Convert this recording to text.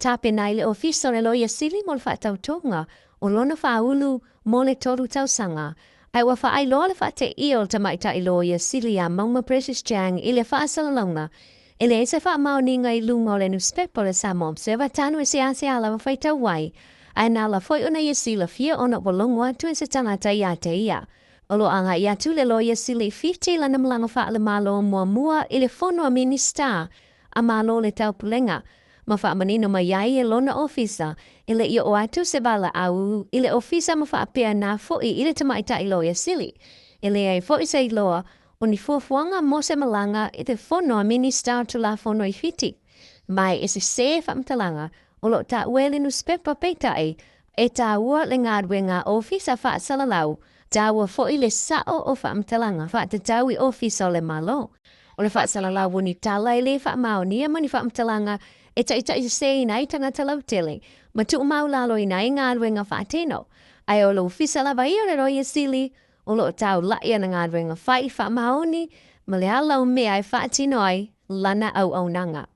Tapena ile ofisa le loia sili mo le whaatautonga o lona whaulu mo le toru tausanga. Ai wa whaai loa le whaate ia o tamaita i loia sili a Mauma Precious Chang i le whaasalalonga. Ele e se wha maoninga i lunga o le NUSIPEPA le Samoa Observer tanu e se ase ala wa whaitau wai. Ai nā la whoi ona i sila fia ona walongwa tu e se tangata i ate ia. Olo anga i atu le loia sili 50 lana malanga wha le malo mua i le fono a minista a malo le taupulenga. Ma wha manino ma iai e lona ofisa, ile ia o atu se bala au, ile ofisa ma wha apea nā foi ile tamaita i loia sili. Ile ai foi se i loa, o ni fuafuanga mo se malanga i te fono a minista tu la fono i fiti. Mai e se whamtalanga, o lo ta uele NUSIPEPA peitai, e ta ua le ngadwe ngā ofisa wha salalau, ta ua foi le sao o whamtalanga, wha te tau i ofisa o le malo. O le wha salalau wuni tala i le wha maonia mani whamtalanga, e ta se nai tangata lautele, ma tu mau lalo i nai ngadwe ngā whaateno. Ai o lo ofisa lava i o le roia sili, o lo tau laia na ngadwe ngā whai wha maoni, ma le alau mea ai whaatino ai, lana au nanga.